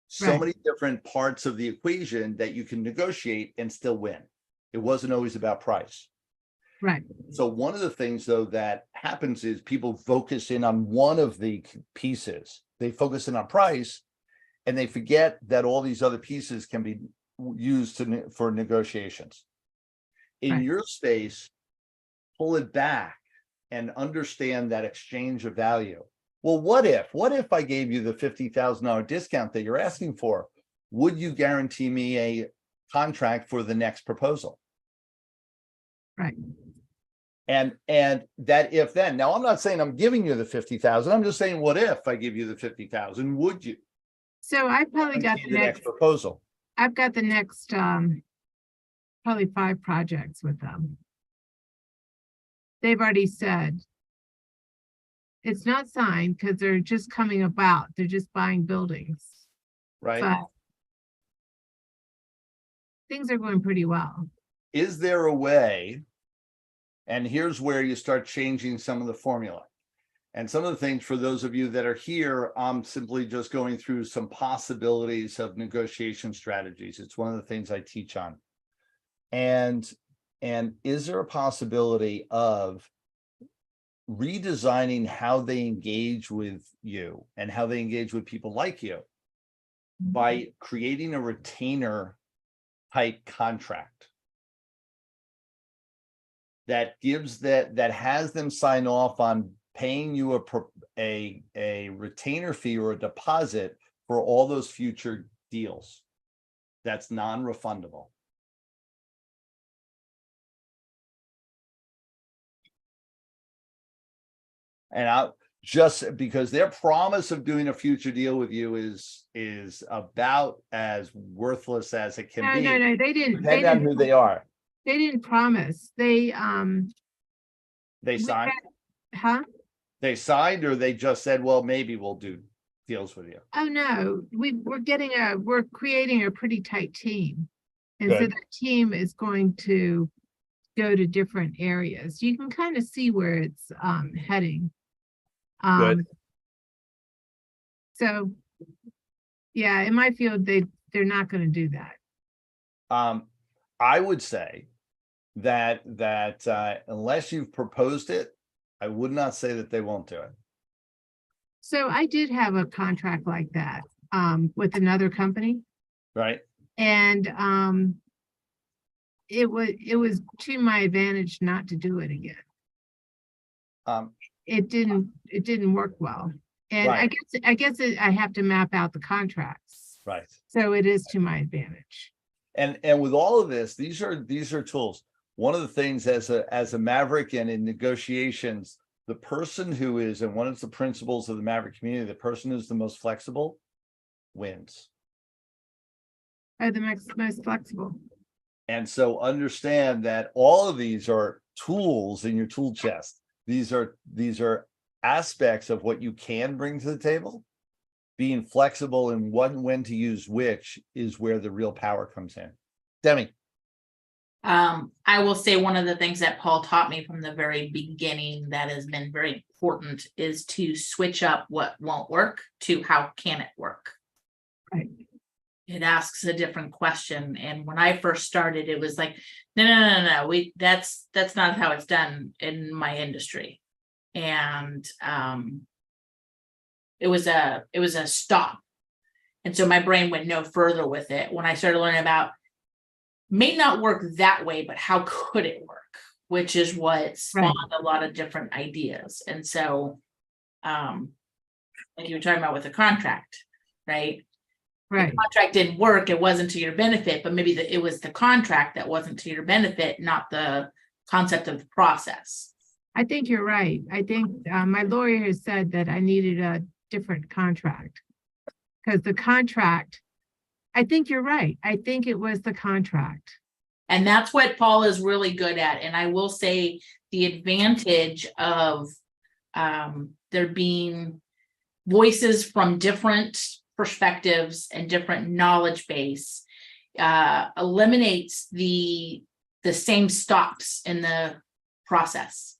so Right. many different parts of the equation that you can negotiate and still win. It wasn't always about price. Right. So one of the things, though, that happens is people focus in on one of the pieces. They focus in on price, and they forget that all these other pieces can be used for negotiations. In Right. your space, pull it back and understand that exchange of value. Well, what if I gave you the $50,000 discount that you're asking for? Would you guarantee me a contract for the next proposal? Right. And that if then, now I'm not saying I'm giving you the 50,000. I'm just saying, what if I give you the 50,000? Would you? So I probably got guarantee the next proposal. I've got the next probably 5 projects with them. They've already said it's not signed because they're just coming about. They're just buying buildings. Right. But things are going pretty well. Is there a way? And here's where you start changing some of the formula. And some of the things for those of you that are here, I'm simply just going through some possibilities of negotiation strategies. It's one of the things I teach on. And is there a possibility of redesigning how they engage with you and how they engage with people like you by creating a retainer type contract that gives that has them sign off on paying you a retainer fee or a deposit for all those future deals? That's non-refundable. And just because their promise of doing a future deal with you is about as worthless as it can be. No, they didn't. Depending on who they are. They didn't promise. They signed. huh? They signed, or they just said, well, maybe we'll do deals with you? Oh, no, we're creating a pretty tight team. And so Good. that team is going to go to different areas. You can kind of see where it's heading. Good. So yeah, in my field, they're not going to do that. I would say that unless you've proposed it, I would not say that they won't do it. So I did have a contract like that with another company, Right. and it was to my advantage not to do it again. It didn't work well. And Right. I guess I have to map out the contracts. Right. So it is to my advantage. And with all of this, these are tools. One of the things as a Maverick and in negotiations, the person who is, and one of the principles of the Maverick community, the person who's the most flexible wins. Oh, the most flexible. And so understand that all of these are tools in your tool chest. These are aspects of what you can bring to the table. Being flexible and when to use which is where the real power comes in. Demi. I will say one of the things that Paul taught me from the very beginning that has been very important is to switch up what won't work to how can it work. Right. It asks a different question. And when I first started, it was like, no. That's not how it's done in my industry. And it was a stop. And so my brain went no further with it when I started learning about may not work that way, but how could it work? Which is what spawned a lot of different ideas. And so like you were talking about with the contract, right? Right. The contract didn't work, it wasn't to your benefit, but maybe it was the contract that wasn't to your benefit, not the concept of the process. I think you're right. I think my lawyer has said that I needed a different contract because the contract, I think you're right. I think it was the contract. And that's what Paul is really good at. And I will say the advantage of there being voices from different perspectives and different knowledge base eliminates the same stops in the process,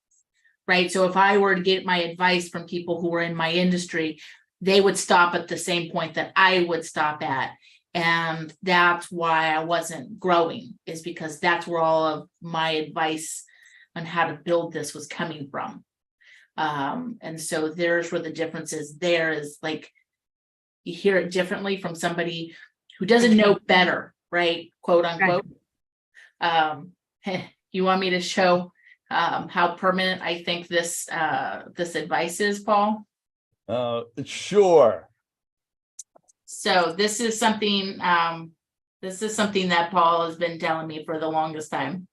right? So if I were to get my advice from people who were in my industry, they would stop at the same point that I would stop at. And that's why I wasn't growing, is because that's where all of my advice on how to build this was coming from. And so there's where the difference is. There is like, you hear it differently from somebody who doesn't know better, right? Quote unquote. You want me to show how permanent I think this advice is, Paul? Sure. So this is something that Paul has been telling me for the longest time.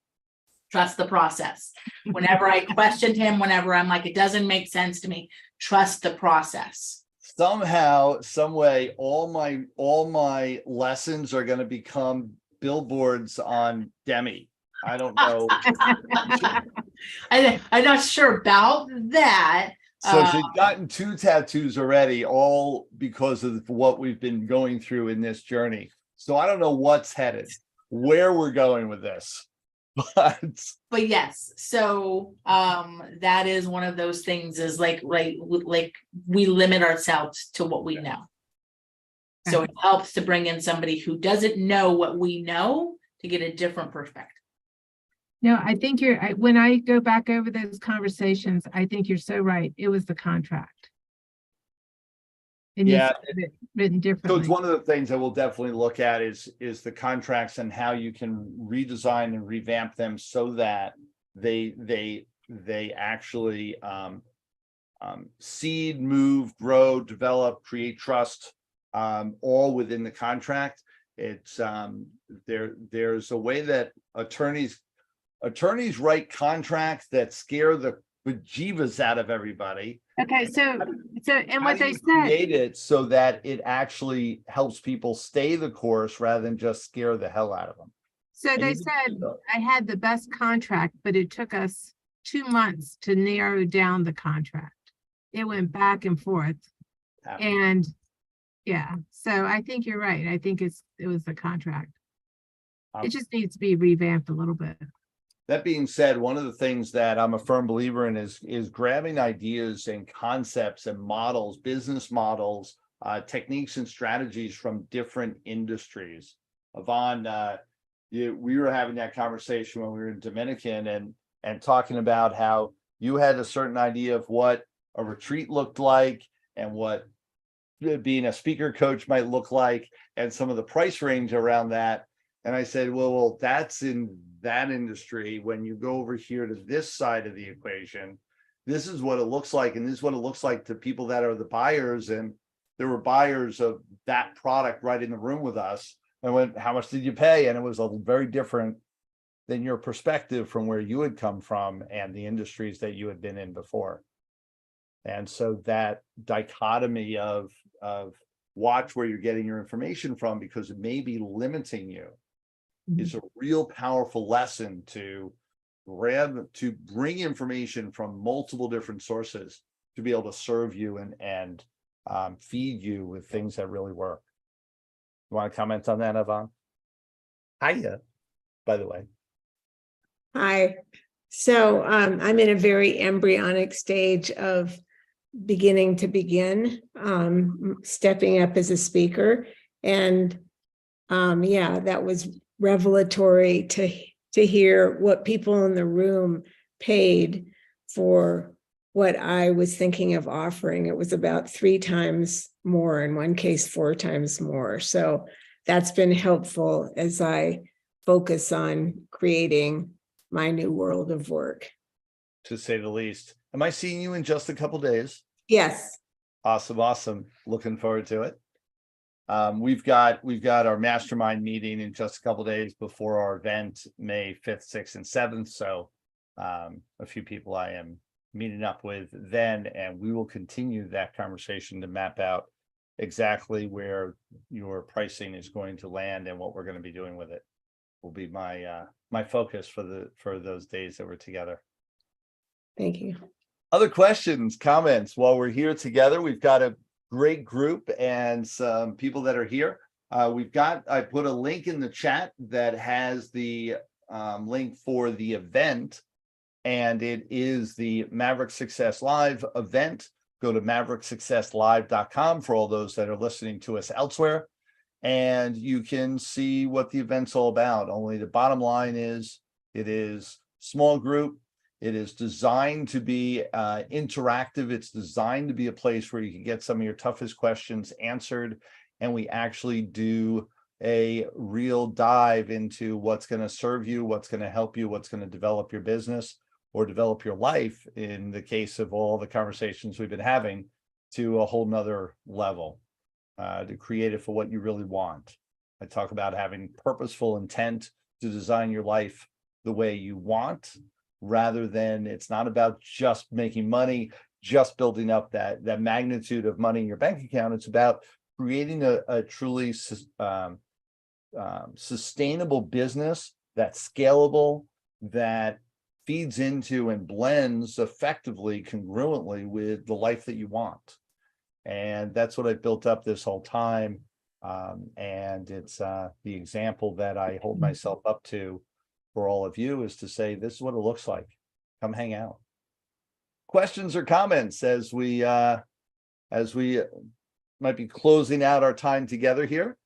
Trust the process. Whenever I questioned him, whenever I'm like, it doesn't make sense to me, trust the process. Somehow, some way, all my lessons are going to become billboards on Demi. I don't know. I'm not sure about that. So she's gotten 2 tattoos already, all because of what we've been going through in this journey. So I don't know what's headed, where we're going with this. But yes, so that is one of those things is like we limit ourselves to what we know. So it helps to bring in somebody who doesn't know what we know to get a different perspective. No, I think when I go back over those conversations, I think you're so right. It was the contract. And yeah, written differently. So it's one of the things that we'll definitely look at is the contracts and how you can redesign and revamp them so that they actually seed, move, grow, develop, create trust, all within the contract. It's there's a way that attorneys write contracts that scare the bejeebus out of everybody. Okay, so and what they said, create it so that it actually helps people stay the course rather than just scare the hell out of them. So they said I had the best contract, but it took us 2 months to narrow down the contract. it went back and forth. And yeah, so I think you're right. I think it was the contract. It just needs to be revamped a little bit. That being said, one of the things that I'm a firm believer in is grabbing ideas and concepts and models, business models, techniques and strategies from different industries. Yvonne, we were having that conversation when we were in Dominican and talking about how you had a certain idea of what a retreat looked like and what being a speaker coach might look like and some of the price range around that. And I said, well, that's in that industry. When you go over here to this side of the equation, this is what it looks like. And this is what it looks like to people that are the buyers. And there were buyers of that product right in the room with us. I went, how much did you pay? And it was a very different than your perspective from where you had come from and the industries that you had been in before. And so that dichotomy of watch where you're getting your information from, because it may be limiting you, is a real powerful lesson to bring information from multiple different sources to be able to serve you and feed you with things that really work. You want to comment on that, Yvonne? Hiya, by the way. Hi. So I'm in a very embryonic stage of beginning to begin, stepping up as a speaker. And yeah, that was revelatory to hear what people in the room paid for what I was thinking of offering. It was about 3 times more, in one case, 4 times more. So that's been helpful as I focus on creating my new world of work. To say the least. Am I seeing you in just a couple days? Yes. Awesome. Looking forward to it. We've got our mastermind meeting in just a couple days before our event, May 5th, 6th, and 7th. So a few people I am meeting up with then, and we will continue that conversation to map out exactly where your pricing is going to land and what we're going to be doing with it. Will be my focus for those days that we're together. Thank you. Other questions, comments while we're here together? We've got a great group and some people that are here. I put a link in the chat that has the link for the event, and it is the Maverick Success Live event. Go to mavericksuccesslive.com for all those that are listening to us elsewhere, and you can see what the event's all about. Only the bottom line is it is small group. It is designed to be interactive. It's designed to be a place where you can get some of your toughest questions answered. And we actually do a real dive into what's going to serve you, what's going to help you, what's going to develop your business or develop your life, in the case of all the conversations we've been having, to a whole nother level, to create it for what you really want. I talk about having purposeful intent to design your life the way you want, rather than, it's not about just making money, just building up that magnitude of money in your bank account. It's about creating a truly sustainable business that's scalable, that feeds into and blends effectively, congruently with the life that you want. And that's what I've built up this whole time. And it's the example that I hold myself up to for all of you, is to say, this is what it looks like. Come hang out. Questions or comments as we might be closing out our time together here.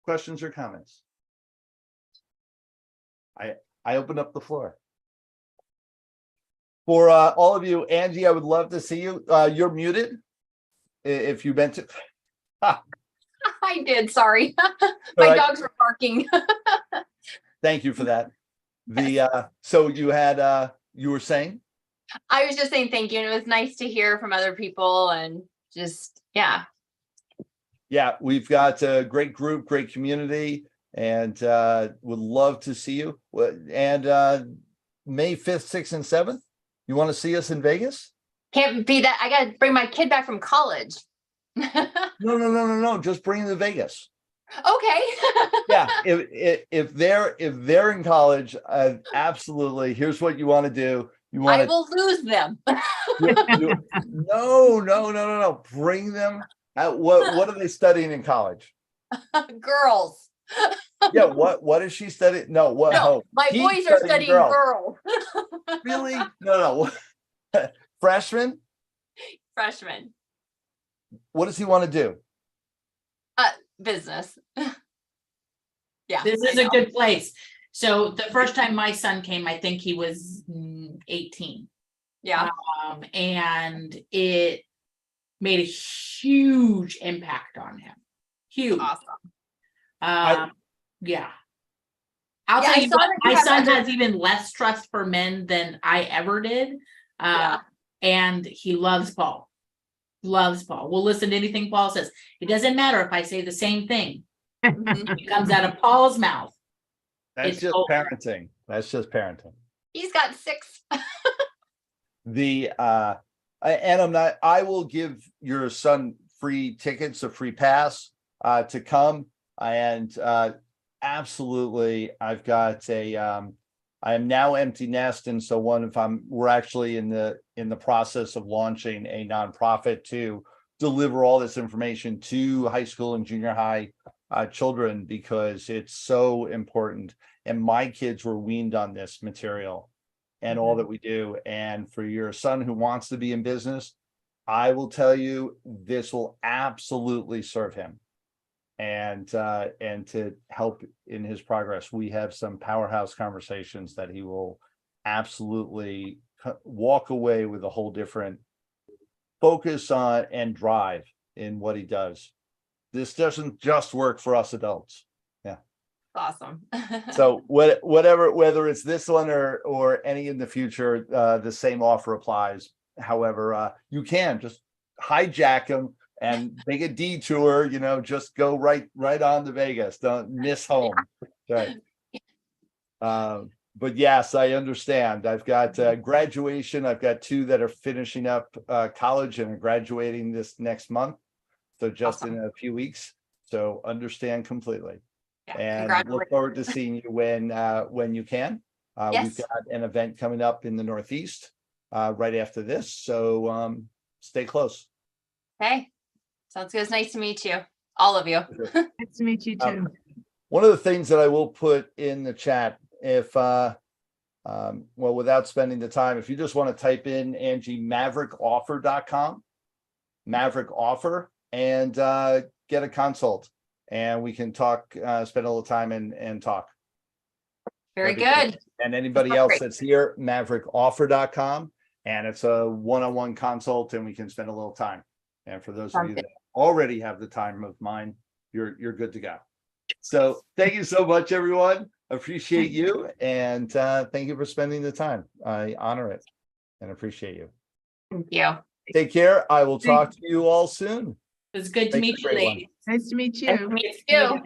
Questions or comments? I open up the floor. For all of you, Angie, I would love to see you. You're muted. If you meant to. I did, sorry. My dogs were barking. Thank you for that. So you had you were saying? I was just saying thank you, and it was nice to hear from other people, and just yeah, we've got a great group, great community, and would love to see you. And May 5th, 6th, and 7th, you want to see us in Vegas? Can't be that. I gotta bring my kid back from college. No, just bring them to Vegas. Okay. Yeah, if they're in college, absolutely. Here's what you want to do. You I want to? will lose them. No. Bring them. What are they studying in college? Girls. Yeah. What is she studying? No. What? No, Oh, my he's boys are studying girls. Really? No. Freshman. Freshman. What does he want to do? Business. Yeah. This I is a know. good place. So the first time my son came, I think he was 18. Yeah. And it made a huge impact on him. Huge. Awesome. Yeah. I'll Yeah, tell I you saw what, that you my have son other- has even less trust for men than I ever did. Yeah. And he loves Paul. Loves Paul. Will listen to anything Paul says. It doesn't matter if I say the same thing. Mhm. It comes out of Paul's mouth. That's It's just over. parenting. That's just parenting. He's got 6. I will give your son free tickets, a free pass to come. And absolutely, I've got I am now empty nest. And so we're actually in the process of launching a nonprofit to deliver all this information to high school and junior high children, because it's so important. And my kids were weaned on this material and all that we do. And for your son who wants to be in business, I will tell you, this will absolutely serve him. And to help in his progress, we have some powerhouse conversations that he will absolutely walk away with a whole different focus on and drive in what he does. This doesn't just work for us adults. Awesome. So whatever, whether it's this one or any in the future, the same offer applies. However, you can just hijack them and make a detour, just go right on to Vegas. Don't miss home. Okay. But yes, I understand. I've got graduation. I've got 2 that are finishing up college and are graduating this next month. So just in a few weeks. So understand completely. Yeah, And look forward to seeing you when you can. Yes. We've got an event coming up in the Northeast right after this. So stay close. Okay. Sounds good. It's nice to meet you. All of you. Nice to meet you too. One of the things that I will put in the chat, if without spending the time, if you just want to type in, Angie, maverickoffer.com, Maverick offer, and get a consult, and we can talk, spend a little time and talk. Very That'd be good. great. And anybody else that's here, maverickoffer.com, and it's a one-on-one consult, and we can spend a little time. And for those of you that already have the time of mine, you're good to go. So thank you so much, everyone. Appreciate you, and thank you for spending the time. I honor it and appreciate you. Thank you. Take care. I will talk to you all soon. It was good to Thank meet you, you, everyone. ladies. Nice to meet Nice you. to meet you.